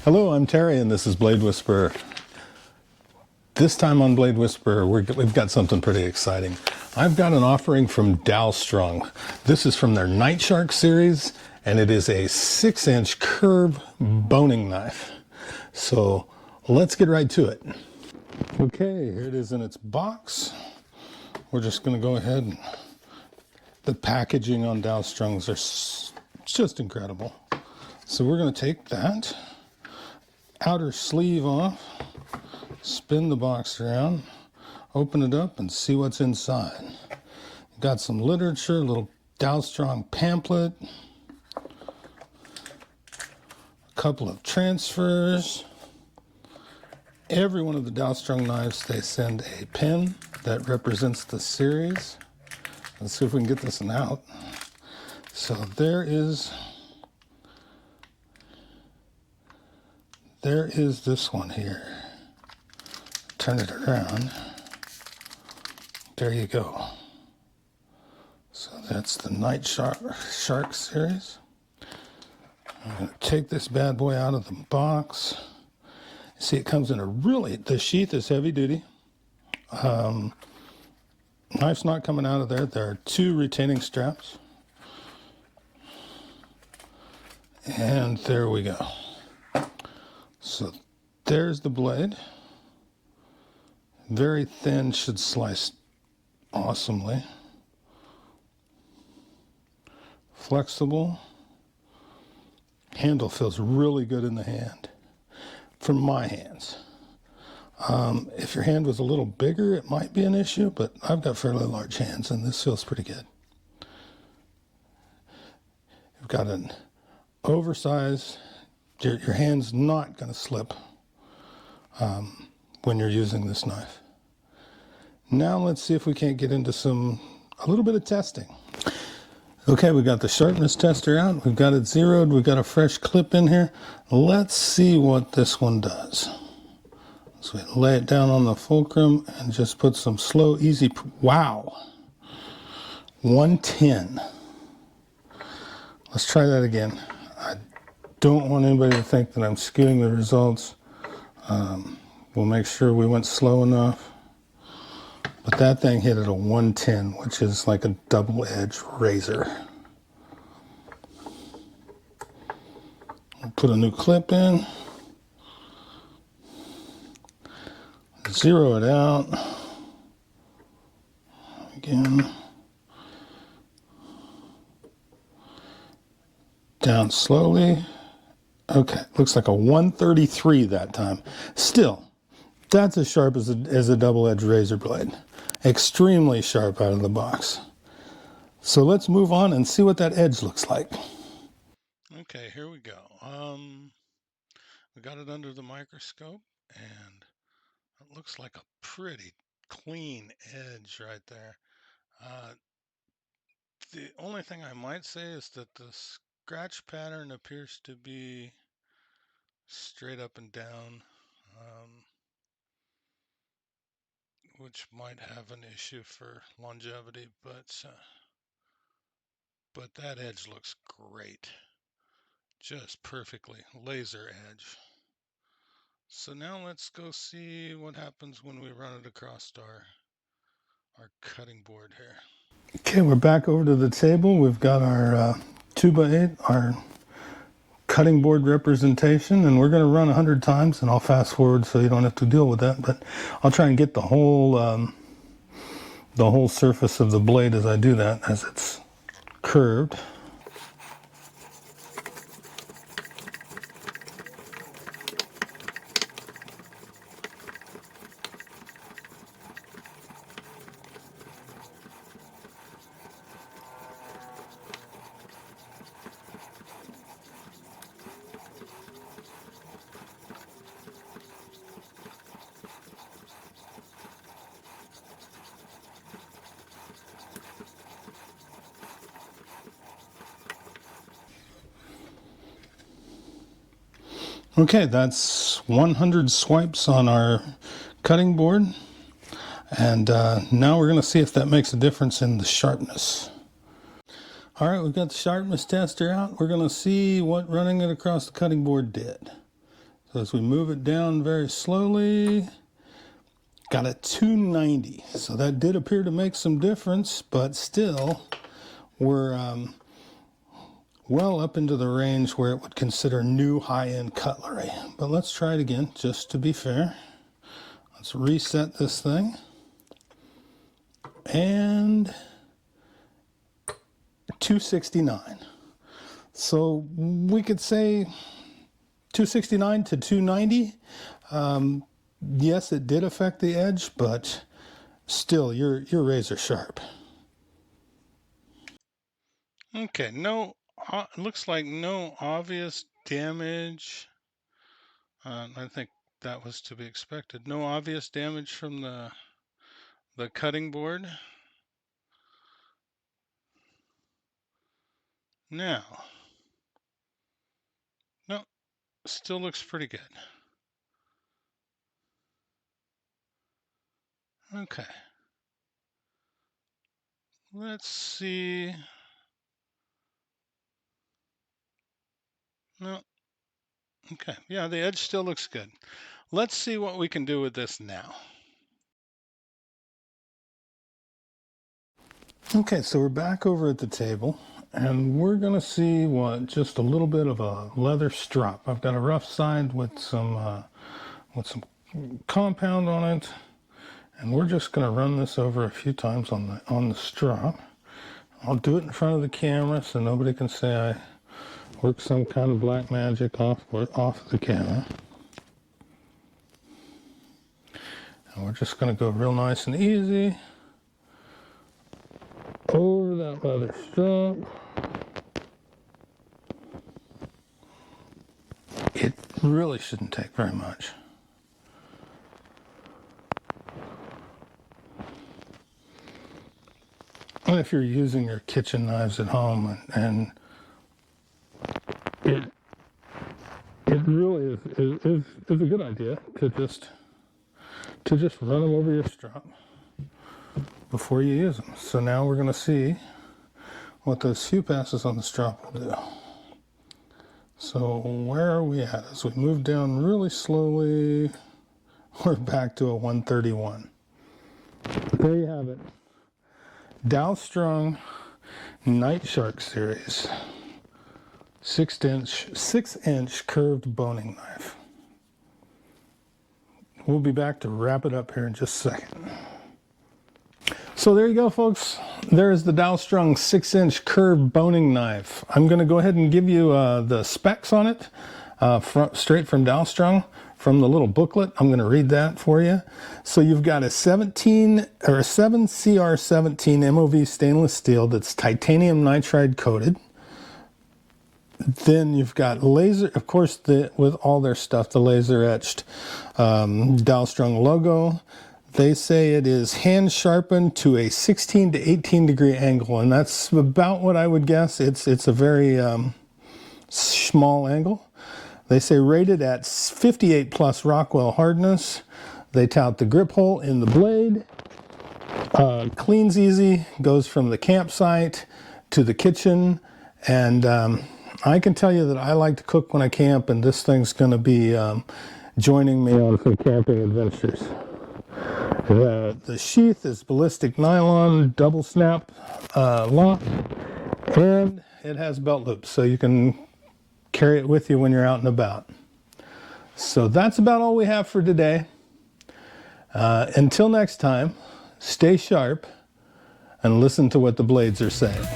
Hello, I'm Terry, and this is Blade Whisperer. This time on Blade Whisperer, we've got something pretty exciting. I've got an offering from Dalstrong. This is from their Night Shark series, and it is a 6-inch curved boning knife. So let's get right to it. Okay, here it is in its box. We're just going to go ahead and the packaging on Dalstrong's are just incredible. So we're going to take that outer sleeve off, spin the box around, open it up, and see what's inside. Got some literature, a little Dalstrong pamphlet, a couple of transfers. Every one of the Dalstrong knives, they send a pin that represents the series. Let's see if we can get this one out. So there is this one here. Turn it around. There you go. So that's the Night Shark series. I'm going to take this bad boy out of the box. See, it comes in the sheath is heavy duty. Knife's not coming out of there. There are 2 retaining straps. And there we go. So there's the blade. Very thin, should slice awesomely. Flexible. Handle feels really good in the hand. For my hands. If your hand was a little bigger, it might be an issue, but I've got fairly large hands, and this feels pretty good. You've got an oversized, your hand's not going to slip when you're using this knife. Now let's see if we can't get into a little bit of testing. Okay, we got the sharpness tester out. We've got it zeroed. We've got a fresh clip in here. Let's see what this one does. So we lay it down on the fulcrum and just put some slow, easy, wow. 110. Let's try that again. I don't want anybody to think that I'm skewing the results. We'll make sure we went slow enough. But that thing hit at a 110, which is like a double-edged razor. I'll put a new clip in. Zero it out. Again. Down slowly. Okay, looks like a 133 that time. Still, that's as sharp as a double-edged razor blade. Extremely sharp out of the box. So let's move on and see what that edge looks like. Okay, here we go. We got it under the microscope, and it looks like a pretty clean edge right there. The only thing I might say is that the scratch pattern appears to be straight up and down, which might have an issue for longevity, but that edge looks great. Just perfectly laser edge. So now let's go see what happens when we run it across our cutting board here. Okay, we're back over to the table. We've got our 2x8, our cutting board representation, and we're going to run 100 times, and I'll fast forward so you don't have to deal with that, but I'll try and get the whole surface of the blade as I do that, as it's curved. Okay, that's 100 swipes on our cutting board, and now we're going to see if that makes a difference in the sharpness. All right, we've got the sharpness tester out. We're going to see what running it across the cutting board did. So as we move it down very slowly, got a 290. So that did appear to make some difference, but still we're well up into the range where it would consider new high-end cutlery. But let's try it again, just to be fair. Let's reset this thing. And 269. So we could say 269 to 290. Yes, it did affect the edge, but still, you're razor sharp. Okay, looks like no obvious damage. I think that was to be expected. No obvious damage from the cutting board. Now, no, still looks pretty good. Okay. Let's see. No. Okay. Yeah, the edge still looks good. Let's see what we can do with this now. Okay, so we're back over at the table, and we're going to see what just a little bit of a leather strop. I've got a rough side with some compound on it, and we're just going to run this over a few times on the strop. I'll do it in front of the camera so nobody can say I worked some kind of black magic off the camera. And we're just going to go real nice and easy over that leather strap. It really shouldn't take very much. And if you're using your kitchen knives at home, and it really is a good idea to just run them over your strap before you use them. So now we're going to see what those few passes on the strap will do. So where are we at? As we move down really slowly, we're back to a 131. There you have it. Dalstrong Night Shark Series 6-inch curved boning knife. We'll be back to wrap it up here in just a second. So there you go, folks. There's the Dalstrong 6-inch curved boning knife. I'm going to go ahead and give you the specs on it, straight from Dalstrong, from the little booklet. I'm going to read that for you. So you've got a 7CR17 MOV stainless steel that's titanium nitride coated. Then you've got laser, of course, with all their stuff, the laser etched Dalstrong logo. They say it is hand sharpened to a 16 to 18 degree angle, and that's about what I would guess. It's a very small angle. They say rated at 58 plus Rockwell hardness. They tout the grip hole in the blade. Cleans easy, goes from the campsite to the kitchen, and I can tell you that I like to cook when I camp, and this thing's going to be joining me on some camping adventures. The sheath is ballistic nylon, double snap lock, and it has belt loops, so you can carry it with you when you're out and about. So that's about all we have for today. Until next time, stay sharp and listen to what the blades are saying.